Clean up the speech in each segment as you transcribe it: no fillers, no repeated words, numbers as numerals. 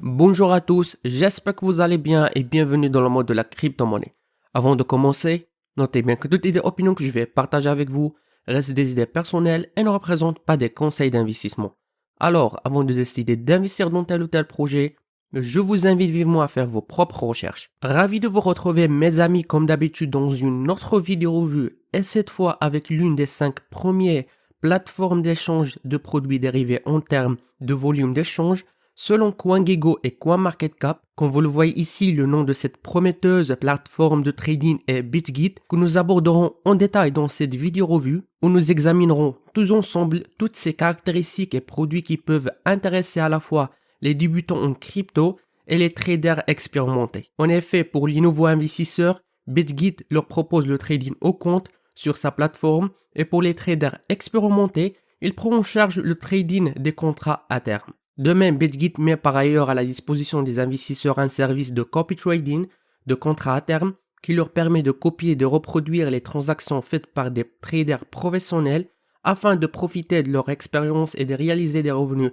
Bonjour à tous, j'espère que vous allez bien et bienvenue dans le monde de la crypto-monnaie. Avant de commencer, notez bien que toutes les opinions que je vais partager avec vous restent des idées personnelles et ne représentent pas des conseils d'investissement. Alors, avant de décider d'investir dans tel ou tel projet, je vous invite vivement à faire vos propres recherches. Ravi de vous retrouver mes amis comme d'habitude dans une autre vidéo revue et cette fois avec l'une des 5 premières plateformes d'échange de produits dérivés en termes de volume d'échange selon CoinGecko et CoinMarketCap. Comme vous le voyez ici, le nom de cette prometteuse plateforme de trading est BitGit que nous aborderons en détail dans cette vidéo revue où nous examinerons tous ensemble toutes ces caractéristiques et produits qui peuvent intéresser à la fois les débutants en crypto et les traders expérimentés. En effet, pour les nouveaux investisseurs, BitGit leur propose le trading au compte sur sa plateforme et pour les traders expérimentés, il prend en charge le trading des contrats à terme. De même, BitGit met par ailleurs à la disposition des investisseurs un service de copy trading, de contrats à terme, qui leur permet de copier et de reproduire les transactions faites par des traders professionnels afin de profiter de leur expérience et de réaliser des revenus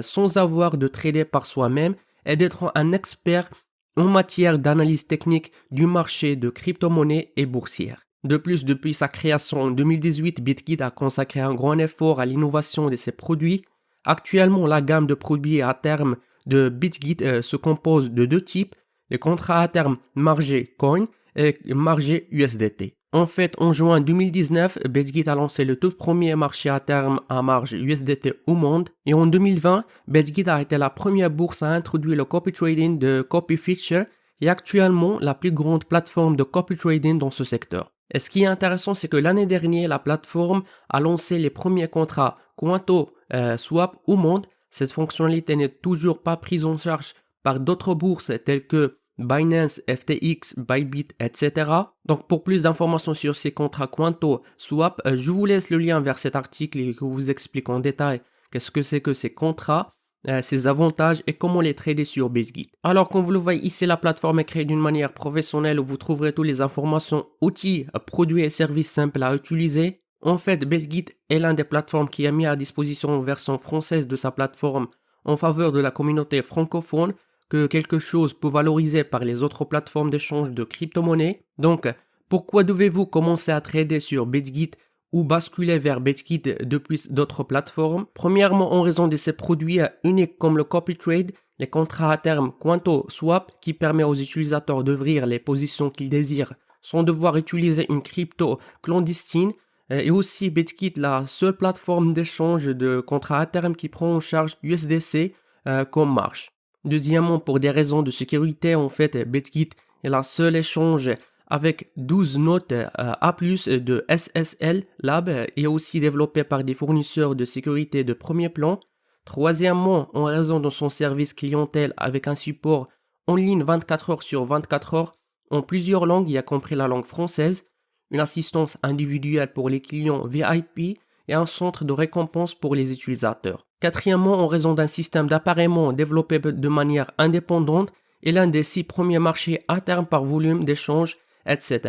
sans avoir de trader par soi-même et d'être un expert en matière d'analyse technique du marché de crypto-monnaies et boursières. De plus, depuis sa création en 2018, BitGit a consacré un grand effort à l'innovation de ses produits. Actuellement, la gamme de produits à terme de BitGit se compose de deux types, les contrats à terme margé Coin et margé USDT. En fait, en juin 2019, BitGit a lancé le tout premier marché à terme à marge USDT au monde et en 2020, BitGit a été la première bourse à introduire le copy trading de Copy Feature et actuellement la plus grande plateforme de copy trading dans ce secteur. Et ce qui est intéressant, c'est que l'année dernière, la plateforme a lancé les premiers contrats Quanto Swap au monde. Cette fonctionnalité n'est toujours pas prise en charge par d'autres bourses telles que Binance, FTX, Bybit, etc. Donc pour plus d'informations sur ces contrats Quanto Swap, je vous laisse le lien vers cet article et que vous explique en détail qu'est-ce que c'est que ces contrats, ses avantages et comment les trader sur BitGit. Alors comme vous le voyez ici, la plateforme est créée d'une manière professionnelle où vous trouverez toutes les informations, outils, produits et services simples à utiliser. En fait, BitGit est l'un des plateformes qui a mis à disposition une version française de sa plateforme en faveur de la communauté francophone, que quelque chose peut valoriser par les autres plateformes d'échange de crypto-monnaies. Donc, pourquoi devez-vous commencer à trader sur BitGit ou basculer vers BitGit depuis d'autres plateformes? Premièrement, en raison de ses produits uniques comme le copy trade, les contrats à terme Quanto Swap qui permet aux utilisateurs d'ouvrir les positions qu'ils désirent sans devoir utiliser une crypto clandestine. Et aussi BitGit, la seule plateforme d'échange de contrats à terme qui prend en charge USDC comme marge. Deuxièmement, pour des raisons de sécurité, en fait, BitGit est la seule échange avec 12 notes A+, de SSL Lab et aussi développé par des fournisseurs de sécurité de premier plan. Troisièmement, en raison de son service clientèle avec un support en ligne 24 heures sur 24 heures en plusieurs langues, y compris la langue française, une assistance individuelle pour les clients VIP et un centre de récompense pour les utilisateurs. Quatrièmement, en raison d'un système d'appareillement développé de manière indépendante et l'un des 6 premiers marchés à terme par volume d'échange, etc.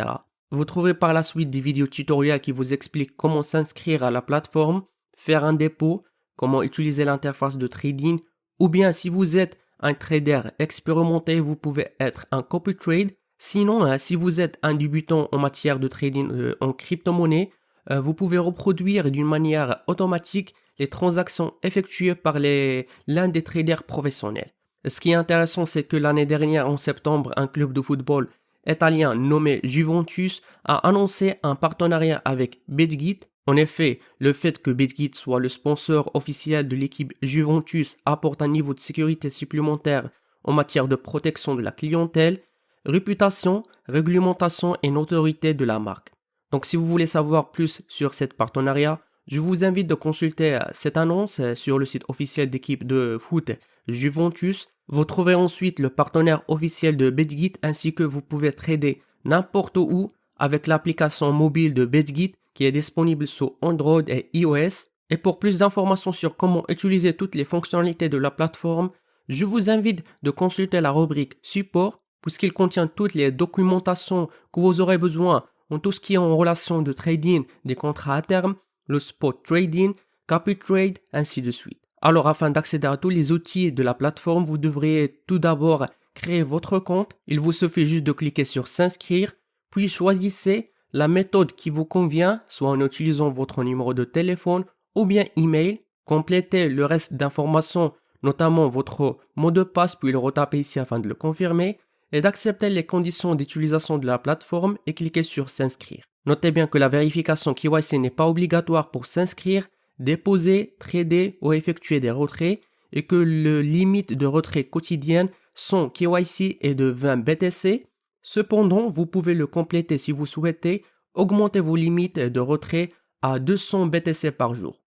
Vous trouverez par la suite des vidéos tutoriels qui vous expliquent comment s'inscrire à la plateforme, faire un dépôt, comment utiliser l'interface de trading, ou bien si vous êtes un trader expérimenté, vous pouvez être un copy trade. Sinon, si vous êtes un débutant en matière de trading en crypto-monnaie, vous pouvez reproduire d'une manière automatique les transactions effectuées par l'un des traders professionnels. Ce qui est intéressant, c'est que l'année dernière, en septembre, un club de football italien nommé Juventus a annoncé un partenariat avec BitGit. En effet, le fait que BitGit soit le sponsor officiel de l'équipe Juventus apporte un niveau de sécurité supplémentaire en matière de protection de la clientèle, réputation, réglementation et notoriété de la marque. Donc si vous voulez savoir plus sur cet partenariat, je vous invite de consulter cette annonce sur le site officiel d'équipe de foot Juventus. Vous trouverez ensuite le partenaire officiel de BitGit ainsi que vous pouvez trader n'importe où avec l'application mobile de BitGit qui est disponible sur Android et iOS. Et pour plus d'informations sur comment utiliser toutes les fonctionnalités de la plateforme, je vous invite de consulter la rubrique Support puisqu'il contient toutes les documentations que vous aurez besoin en tout ce qui est en relation de trading des contrats à terme, le spot trading, copy trade, ainsi de suite. Alors afin d'accéder à tous les outils de la plateforme, vous devriez tout d'abord créer votre compte. Il vous suffit juste de cliquer sur s'inscrire, puis choisissez la méthode qui vous convient, soit en utilisant votre numéro de téléphone ou bien email. Complétez le reste d'informations, notamment votre mot de passe, puis le retaper ici afin de le confirmer, et d'accepter les conditions d'utilisation de la plateforme et cliquez sur s'inscrire. Notez bien que la vérification KYC n'est pas obligatoire pour s'inscrire, déposer, trader ou effectuer des retraits et que le limite de retrait quotidienne sans KYC est de 20 BTC. Cependant, vous pouvez le compléter si vous souhaitez, augmenter vos limites de retrait à 200 BTC par jour.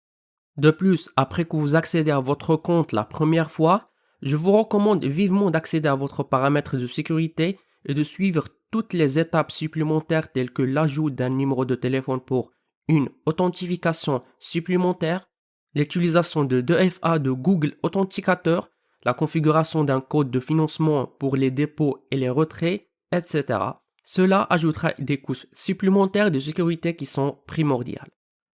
De plus, après que vous accédez à votre compte la première fois, je vous recommande vivement d'accéder à votre paramètre de sécurité et de suivre toutes les étapes supplémentaires telles que l'ajout d'un numéro de téléphone pour une authentification supplémentaire, l'utilisation de 2FA de Google Authenticator, la configuration d'un code de financement pour les dépôts et les retraits, etc. Cela ajoutera des couches supplémentaires de sécurité qui sont primordiales.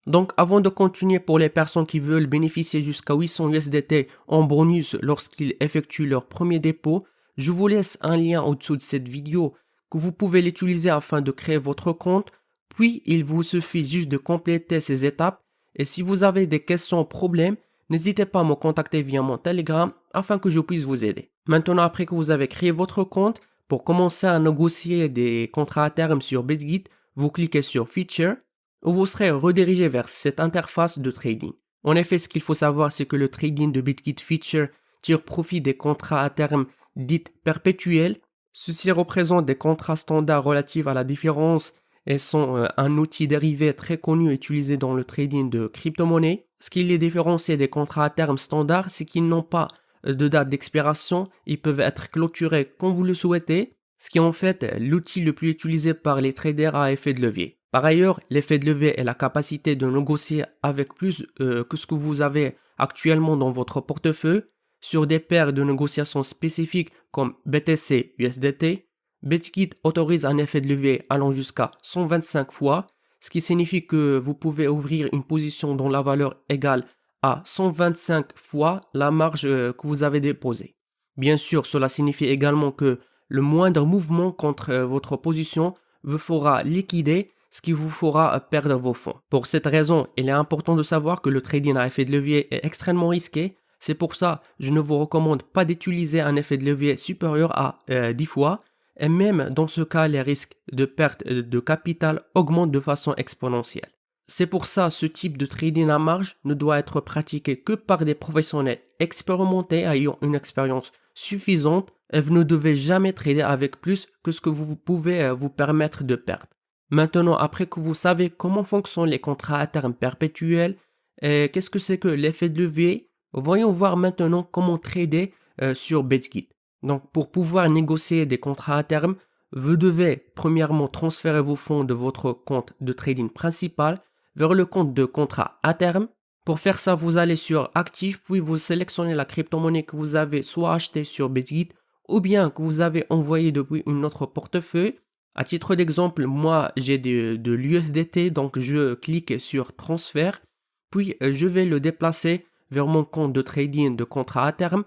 Donc avant de continuer, pour les personnes qui veulent bénéficier jusqu'à 800 USDT en bonus lorsqu'ils effectuent leur premier dépôt, je vous laisse un lien au-dessous de cette vidéo que vous pouvez l'utiliser afin de créer votre compte, puis il vous suffit juste de compléter ces étapes et si vous avez des questions ou problèmes, n'hésitez pas à me contacter via mon Telegram afin que je puisse vous aider. Maintenant, après que vous avez créé votre compte, pour commencer à négocier des contrats à terme sur BitGit, vous cliquez sur Feature, où vous serez redirigé vers cette interface de trading. En effet, ce qu'il faut savoir, c'est que le trading de BitGit Feature tire profit des contrats à terme dits perpétuels. Ceux-ci représentent des contrats standards relatifs à la différence et sont un outil dérivé très connu utilisé dans le trading de crypto-monnaies. Ce qui les différencie des contrats à terme standards, c'est qu'ils n'ont pas de date d'expiration, ils peuvent être clôturés quand vous le souhaitez, ce qui est en fait l'outil le plus utilisé par les traders à effet de levier. Par ailleurs, l'effet de levier est la capacité de négocier avec plus que ce que vous avez actuellement dans votre portefeuille sur des paires de négociations spécifiques comme BTC USDT. BitGit autorise un effet de levier allant jusqu'à 125 fois, ce qui signifie que vous pouvez ouvrir une position dont la valeur égale à 125 fois la marge que vous avez déposée. Bien sûr, cela signifie également que le moindre mouvement contre votre position vous fera liquider, ce qui vous fera perdre vos fonds. Pour cette raison, il est important de savoir que le trading à effet de levier est extrêmement risqué. C'est pour ça que je ne vous recommande pas d'utiliser un effet de levier supérieur à 10 fois. Et même dans ce cas, les risques de perte de capital augmentent de façon exponentielle. C'est pour ça que ce type de trading à marge ne doit être pratiqué que par des professionnels expérimentés ayant une expérience suffisante et vous ne devez jamais trader avec plus que ce que vous pouvez vous permettre de perdre. Maintenant, après que vous savez comment fonctionnent les contrats à terme perpétuels et qu'est-ce que c'est que l'effet de levier, voyons voir maintenant comment trader sur BitGit. Donc pour pouvoir négocier des contrats à terme, vous devez premièrement transférer vos fonds de votre compte de trading principal vers le compte de contrat à terme. Pour faire ça, vous allez sur Actifs, puis vous sélectionnez la crypto-monnaie que vous avez soit achetée sur BitGit ou bien que vous avez envoyé depuis une autre portefeuille. À titre d'exemple, moi j'ai de l'USDT, donc je clique sur transfert, puis je vais le déplacer vers mon compte de trading de contrat à terme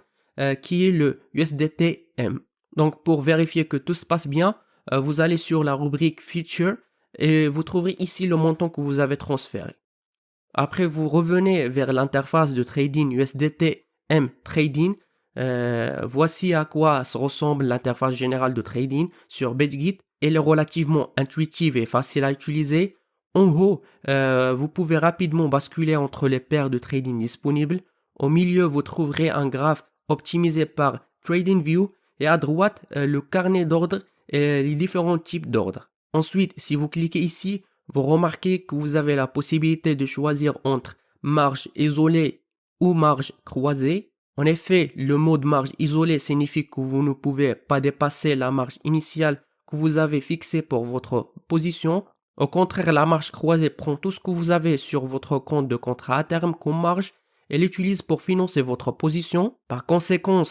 qui est le USDT-M. Donc pour vérifier que tout se passe bien, vous allez sur la rubrique Feature et vous trouverez ici le montant que vous avez transféré. Après, vous revenez vers l'interface de trading USDT-M Trading. Voici à quoi ressemble l'interface générale de trading sur BitGit. Elle est relativement intuitive et facile à utiliser. En haut, vous pouvez rapidement basculer entre les paires de trading disponibles. Au milieu, vous trouverez un graphe optimisé par TradingView et à droite, le carnet d'ordre et les différents types d'ordres. Ensuite, si vous cliquez ici, vous remarquez que vous avez la possibilité de choisir entre marge isolée ou marge croisée. En effet, le mode marge isolée signifie que vous ne pouvez pas dépasser la marge initiale que vous avez fixée pour votre position. Au contraire, la marge croisée prend tout ce que vous avez sur votre compte de contrat à terme comme marge et l'utilise pour financer votre position. Par conséquent,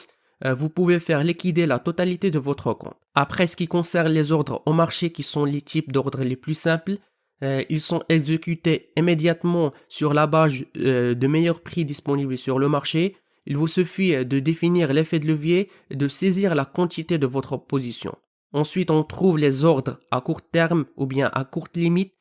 vous pouvez faire liquider la totalité de votre compte. Après, ce qui concerne les ordres au marché, qui sont les types d'ordres les plus simples, ils sont exécutés immédiatement sur la base de meilleurs prix disponibles sur le marché. Il vous suffit de définir l'effet de levier et de saisir la quantité de votre position. Ensuite, on trouve les ordres à court terme ou bien à courte limite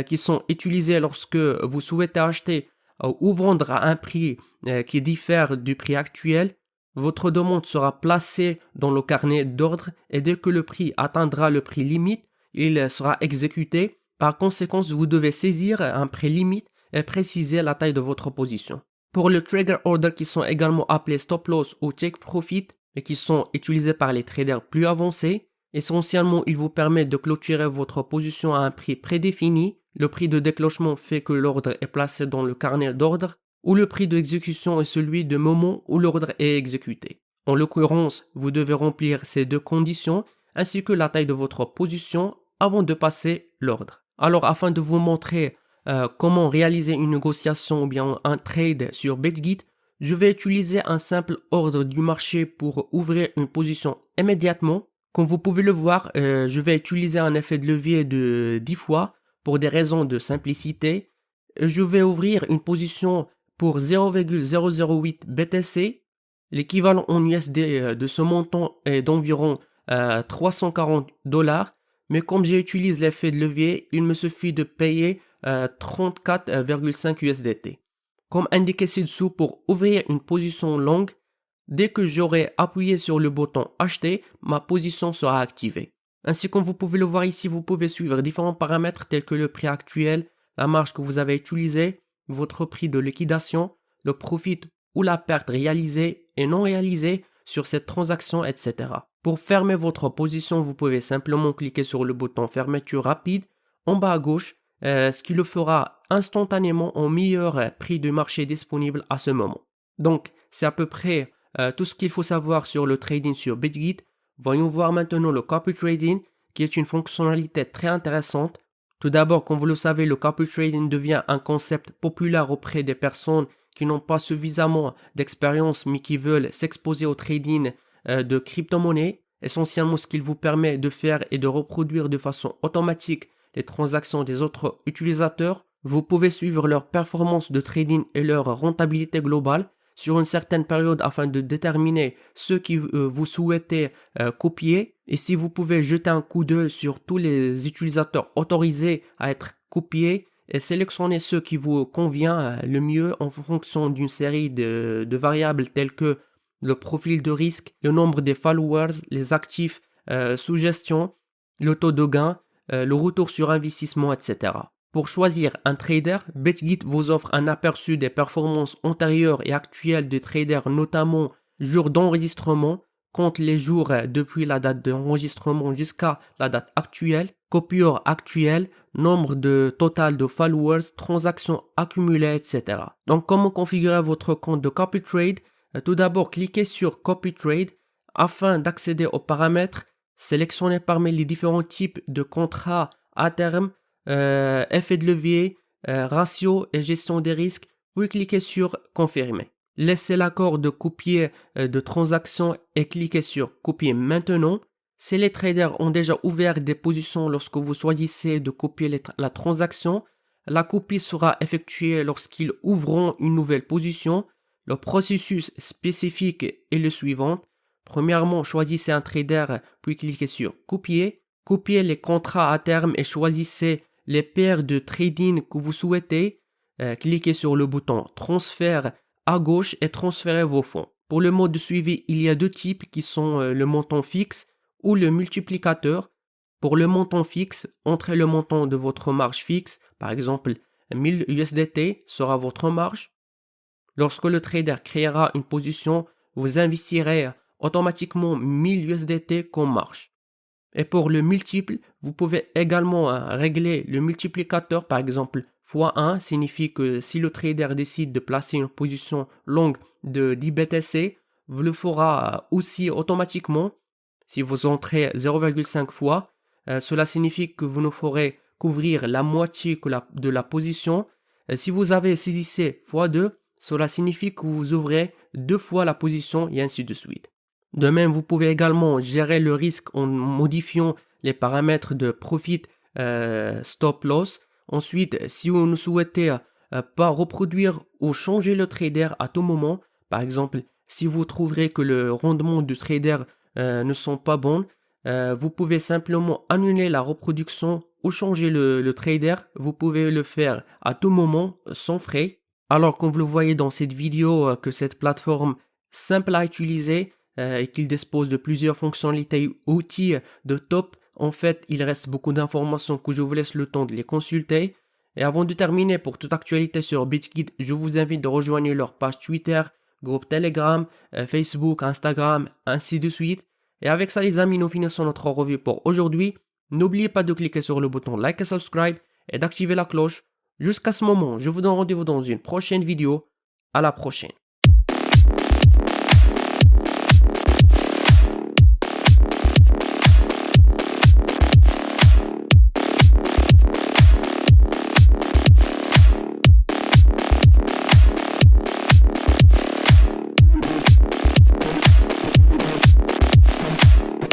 qui sont utilisés lorsque vous souhaitez acheter ou vendre à un prix qui diffère du prix actuel. Votre demande sera placée dans le carnet d'ordre et dès que le prix atteindra le prix limite, il sera exécuté. Par conséquent, vous devez saisir un prix limite et préciser la taille de votre position. Pour le trigger order, qui sont également appelés stop loss ou take profit et qui sont utilisés par les traders plus avancés, essentiellement, il vous permet de clôturer votre position à un prix prédéfini. Le prix de déclenchement fait que l'ordre est placé dans le carnet d'ordre, ou le prix d'exécution est celui du moment où l'ordre est exécuté. En l'occurrence, vous devez remplir ces deux conditions ainsi que la taille de votre position avant de passer l'ordre. Alors, afin de vous montrer comment réaliser une négociation ou bien un trade sur BitGit, je vais utiliser un simple ordre du marché pour ouvrir une position immédiatement. Comme vous pouvez le voir, je vais utiliser un effet de levier de 10 fois pour des raisons de simplicité. Je vais ouvrir une position pour 0,008 BTC. L'équivalent en USD de ce montant est d'environ 340 $. Mais comme j'utilise l'effet de levier, il me suffit de payer 34,5 USDT. Comme indiqué ci-dessous, pour ouvrir une position longue, dès que j'aurai appuyé sur le bouton acheter, ma position sera activée. Ainsi, comme vous pouvez le voir ici, vous pouvez suivre différents paramètres tels que le prix actuel, la marge que vous avez utilisée, votre prix de liquidation, le profit ou la perte réalisée et non réalisée sur cette transaction, etc. Pour fermer votre position, vous pouvez simplement cliquer sur le bouton fermeture rapide en bas à gauche, ce qui le fera instantanément au meilleur prix du marché disponible à ce moment. Donc, c'est à peu près tout ce qu'il faut savoir sur le trading sur BitGit. Voyons voir maintenant le copy trading, qui est une fonctionnalité très intéressante. Tout d'abord, comme vous le savez, le copy trading devient un concept populaire auprès des personnes qui n'ont pas suffisamment d'expérience mais qui veulent s'exposer au trading de crypto-monnaies. Essentiellement, ce qu'il vous permet de faire est de reproduire de façon automatique les transactions des autres utilisateurs. Vous pouvez suivre leur performance de trading et leur rentabilité globale sur une certaine période afin de déterminer ce que vous souhaitez copier. Et si vous pouvez jeter un coup d'œil sur tous les utilisateurs autorisés à être copiés et sélectionner ceux qui vous convient le mieux en fonction d'une série de variables telles que le profil de risque, le nombre des followers, les actifs sous gestion, le taux de gain, le retour sur investissement, etc. Pour choisir un trader, BitGit vous offre un aperçu des performances antérieures et actuelles des traders, notamment jour d'enregistrement, compte les jours depuis la date d'enregistrement jusqu'à la date actuelle, copieur actuel, nombre de total de followers, transactions accumulées, etc. Donc, comment configurer votre compte de CopyTrade? Tout d'abord, cliquez sur CopyTrade afin d'accéder aux paramètres. Sélectionnez parmi les différents types de contrats à terme, effet de levier, ratio et gestion des risques, puis cliquez sur confirmer. Laissez l'accord de copier de transaction et cliquez sur copier maintenant. Si les traders ont déjà ouvert des positions lorsque vous choisissez de copier la transaction, la copie sera effectuée lorsqu'ils ouvront une nouvelle position. Le processus spécifique est le suivant. Premièrement, choisissez un trader, puis cliquez sur copier. Copiez les contrats à terme et choisissez les paires de trading que vous souhaitez. Cliquez sur le bouton transfert à gauche et transférez vos fonds. Pour le mode de suivi, il y a deux types qui sont le montant fixe ou le multiplicateur. Pour le montant fixe, entrez le montant de votre marge fixe, par exemple 1000 USDT sera votre marge. Lorsque le trader créera une position, vous investirez automatiquement 1000 USDT comme marge. Et pour le multiple, vous pouvez également régler le multiplicateur, par exemple x1 signifie que si le trader décide de placer une position longue de 10 BTC, vous le fera aussi automatiquement. Si vous entrez 0,5 fois, cela signifie que vous ne ferez couvrir la moitié de la position. Si vous avez saisissé x2, cela signifie que vous ouvrez 2 fois la position et ainsi de suite. De même, vous pouvez également gérer le risque en modifiant les paramètres de profit stop loss. Ensuite, si vous ne souhaitez pas reproduire ou changer le trader à tout moment, par exemple, si vous trouverez que le rendement du trader ne sont pas bons, vous pouvez simplement annuler la reproduction ou changer le trader. Vous pouvez le faire à tout moment sans frais. Alors, comme vous le voyez dans cette vidéo, que cette plateforme simple à utiliser et qu'il dispose de plusieurs fonctionnalités outils de top. En fait, il reste beaucoup d'informations que je vous laisse le temps de les consulter. Et avant de terminer, pour toute actualité sur BitKit, je vous invite de rejoindre leur page Twitter, groupe Telegram, Facebook, Instagram, ainsi de suite. Et avec ça, les amis, nous finissons notre revue pour aujourd'hui. N'oubliez pas de cliquer sur le bouton like et subscribe et d'activer la cloche. Jusqu'à ce moment, je vous donne rendez-vous dans une prochaine vidéo. À la prochaine.